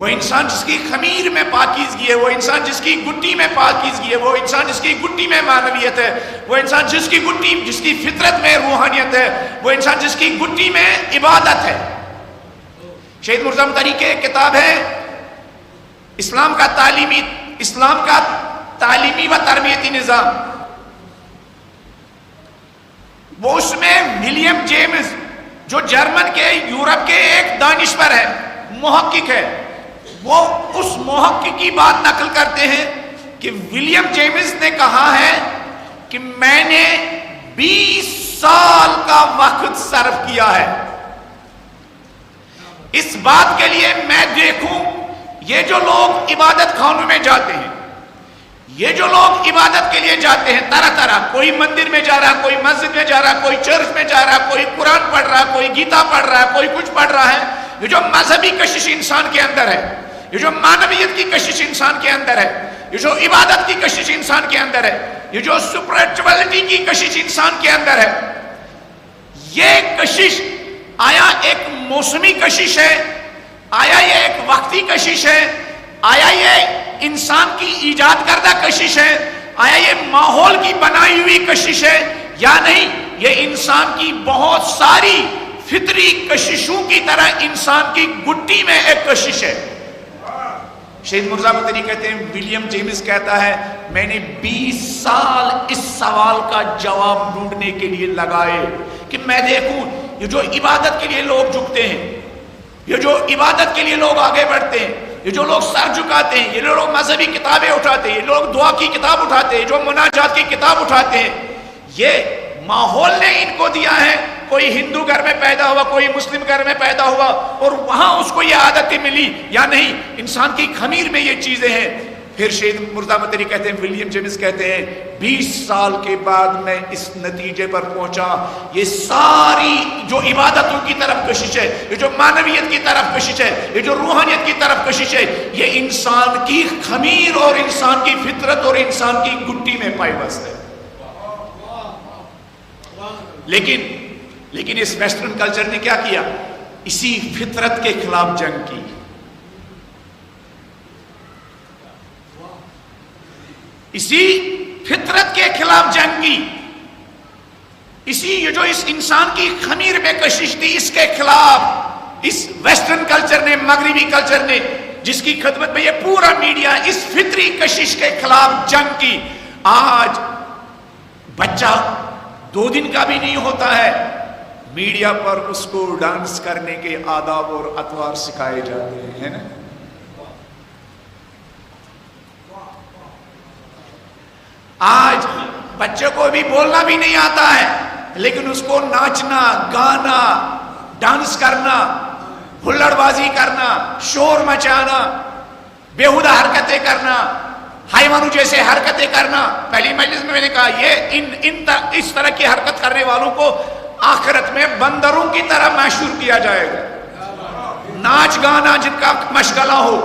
وہ انسان جس کی خمیر میں پاکیزگی ہے، وہ انسان جس کی گٹی میں پاکیزگی ہے، وہ انسان جس کی گٹی میں معنویت ہے، وہ انسان جس کی فطرت میں روحانیت ہے، وہ انسان جس کی گٹی میں عبادت ہے۔ شہید مرزا مطہری کی کتاب ہے اسلام کا تعلیمی و تربیتی نظام۔ وہ اس میں ولیم جیمز جو جرمن کے یورپ کے ایک دانشور ہے، محقق ہے، وہ اس محقق کی بات نقل کرتے ہیں کہ ولیم جیمز نے کہا ہے کہ میں نے 20 سال کا وقت صرف کیا ہے اس بات کے لیے میں دیکھوں یہ جو لوگ عبادت خانوں میں جاتے ہیں، یہ جو لوگ عبادت کے لیے جاتے ہیں طرح طرح، کوئی مندر میں جا رہا، کوئی مسجد میں جا رہا، کوئی چرچ میں جا رہا، کوئی قرآن پڑھ رہا، کوئی گیتا پڑھ رہا ہے، کوئی کچھ پڑھ رہا ہے، یہ جو مذہبی کشش انسان کے اندر ہے، یہ جو معنویت کی کشش انسان کے اندر ہے، یہ جو عبادت کی کشش انسان کے اندر ہے، یہ جو سپریچولیٹی کی کشش انسان کے اندر ہے، یہ کشش آیا ایک موسمی کشش ہے، آیا یہ ایک وقتی کشش ہے، آیا یہ انسان کی ایجاد کردہ کشش ہے، آیا یہ ماحول کی بنائی ہوئی کشش ہے یا نہیں، یہ انسان کی بہت ساری فطری کششوں کی طرح انسان کی گٹی میں ایک کشش ہے۔ شہید مرزا مطہری کہتے ہیں، ولیم جیمز کہتا ہے میں نے 20 سال اس سوال کا جواب ڈھونڈنے کے لیے لگائے کہ میں دیکھوں یہ جو عبادت کے لیے لوگ جھکتے ہیں، یہ جو عبادت کے لیے لوگ آگے بڑھتے ہیں، یہ جو لوگ سر جھکاتے ہیں، یہ لوگ مذہبی کتابیں اٹھاتے ہیں، یہ لوگ دعا کی کتاب اٹھاتے ہیں، جو مناجات کی کتاب اٹھاتے ہیں، یہ ماحول نے ان کو دیا ہے۔ کوئی ہندو گھر میں پیدا ہوا، کوئی مسلم گھر میں پیدا ہوا اور وہاں اس کو یہ عادتیں ملی یا نہیں، انسان کی خمیر میں یہ چیزیں ہیں۔ پھر شہید مرزا مطہری کہتے ہیں، ولیم جیمز کہتے ہیں 20 سال کے بعد میں اس نتیجے پر پہنچا یہ ساری جو عبادتوں کی طرف کشش ہے، یہ جو معنویت کی طرف کشش ہے، یہ جو روحانیت کی طرف کشش ہے، یہ انسان کی خمیر اور انسان کی فطرت اور انسان کی گٹی میں پائبست ہے۔ لیکن اس ویسٹرن کلچر نے کیا کیا؟ اسی فطرت کے خلاف جنگ کی۔ اسی فطرت کے خلاف جنگ کی، یہ جو اس انسان کی خمیر میں کشش تھی، اس کے خلاف اس ویسٹرن کلچر نے، مغربی کلچر نے، جس کی خدمت میں یہ پورا میڈیا اس فطری کشش کے خلاف جنگ کی۔ آج بچہ 2 دن کا بھی نہیں ہوتا ہے، میڈیا پر اس کو ڈانس کرنے کے آداب اور اطوار سکھائے جاتے ہیں نا۔ آج بچے کو بھی بولنا بھی نہیں آتا ہے، لیکن اس کو ناچنا، گانا، ڈانس کرنا، ہلڑ بازی کرنا، شور مچانا، بیہودہ حرکتیں کرنا، حیوانوں جیسے حرکتیں کرنا۔ پہلی مجلس میں نے کہا یہ اس طرح کی حرکت کرنے والوں کو آخرت میں بندروں کی طرح محشور کیا جائے گا۔ ناچ گانا جن کا مشغلہ ہو،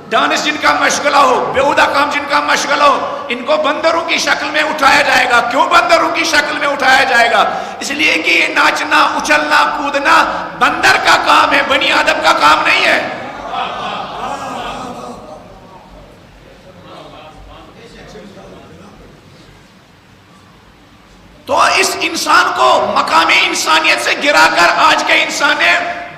ڈانس جن کا مشغلہ ہو، بیہودہ کام جن کا مشغلہ ہو، ان کو بندروں کی شکل میں اٹھایا جائے گا۔ کیوں بندروں کی شکل میں اٹھایا جائے گا؟ اس لیے کہ یہ ناچنا، اچھلنا، کودنا بندر کا کام ہے، بنی آدم کا کام نہیں ہے۔ تو اس انسان کو مقام انسانیت سے گرا کر آج کے انسان نے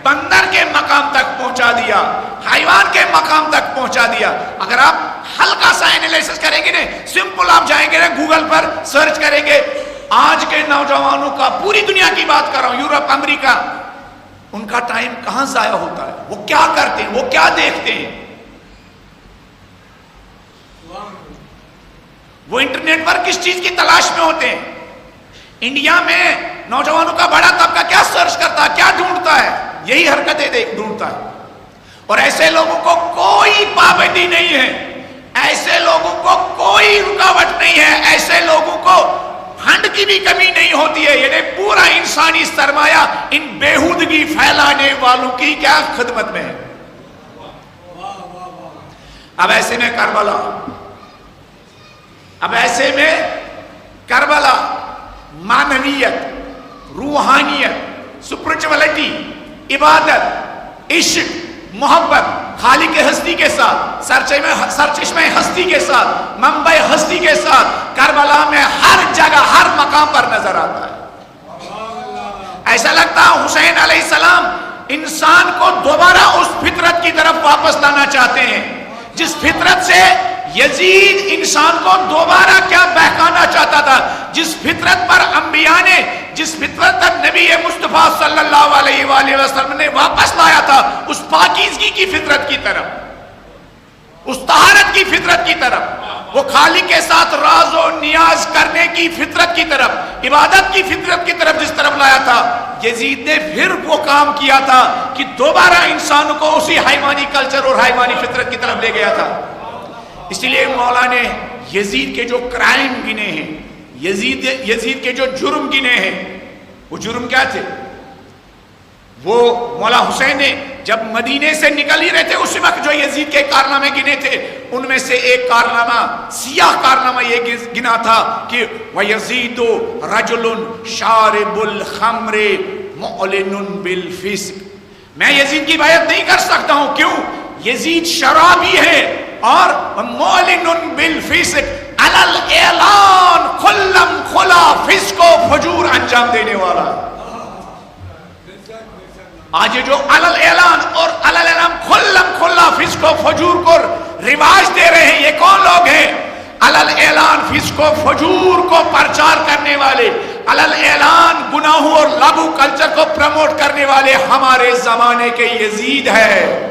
بندر کے مقام تک پہنچا دیا، حیوان کے مقام تک پہنچا دیا۔ اگر آپ ہلکا سا انالیسس کریں گے نا، سمپل آپ جائیں گے نا گوگل پر سرچ کریں گے، آج کے نوجوانوں کا، پوری دنیا کی بات کر رہا ہوں، یورپ، امریکہ، ان کا ٹائم کہاں ضائع ہوتا ہے؟ وہ کیا کرتے ہیں؟ وہ کیا دیکھتے ہیں؟ وہ انٹرنیٹ پر کس چیز کی تلاش میں ہوتے ہیں؟ انڈیا میں نوجوانوں کا بڑا طبقہ کیا سرچ کرتا ہے، کیا ڈھونڈتا ہے؟ یہی حرکتیں ڈھونڈتا ہے۔ اور ایسے لوگوں کو کوئی پابندی نہیں ہے، ایسے لوگوں کو کوئی رکاوٹ نہیں ہے، ایسے لوگوں کو پھنڈ کی بھی کمی نہیں ہوتی ہے۔ یعنی پورا انسانی سرمایہ ان بےہودگی پھیلانے والوں کی کیا خدمت میں ہے۔ اب ایسے میں کربلا معنویت، روحانیت، سپرچولیٹی، عبادت، عشق، محبت خالق ہستی کے ساتھ، سرچشمہ ہستی کے ساتھ، منبع ہستی کے ساتھ کربلا میں ہر جگہ ہر مقام پر نظر آتا ہے۔ ایسا لگتا ہے حسین علیہ السلام انسان کو دوبارہ اس فطرت کی طرف واپس لانا چاہتے ہیں جس فطرت سے یزید انسان کو دوبارہ کیا بہکانا چاہتا تھا، جس فطرت پر انبیاء نے، جس فطرت پر نبی مصطفیٰ صلی اللہ علیہ وآلہ وسلم نے واپس لایا تھا، اس پاکیزگی کی فطرت کی طرف، اس طہارت کی فطرت کی طرف، وہ خالق کے ساتھ راز و نیاز کرنے کی فطرت کی طرف، عبادت کی فطرت کی طرف جس طرف لایا تھا، یزید نے پھر وہ کام کیا تھا کہ دوبارہ انسان کو اسی حیوانی کلچر اور حیوانی فطرت کی طرف لے گیا تھا۔ اس لیے مولا نے یزید کے جو کرائم گنے ہیں، یزید کے جو جرم گنے ہیں، وہ جرم کیا تھے؟ وہ مولا حسین نے جب مدینے سے نکل ہی رہے تھے اس وقت جو یزید کے کارنامے گنے تھے، ان میں سے ایک کارنامہ، سیاہ کارنامہ یہ گنا تھا کہ وَيَزِيدُ رَجُلٌ شَارِبُ الْخَمْرِ مُعْلِنٌ بِالْفِسْقِ۔ میں یزید کی بیعت نہیں کر سکتا ہوں، کیوں؟ یزید شرابی ہے اور مُعْلِنٌ بِالْفِسْقِ، عَلَى الْإِعْلَانِ کھلم کھلا فسق و فجور انجام دینے والا۔ آج جو علل اعلان اور علل اعلان کھلم کھلا فسق و فجور کو رواج دے رہے ہیں، یہ کون لوگ ہیں؟ علل اعلان فسق و فجور کو پرچار کرنے والے، علل اعلان گناہوں اور لغو کلچر کو پروموٹ کرنے والے ہمارے زمانے کے یزید ہے۔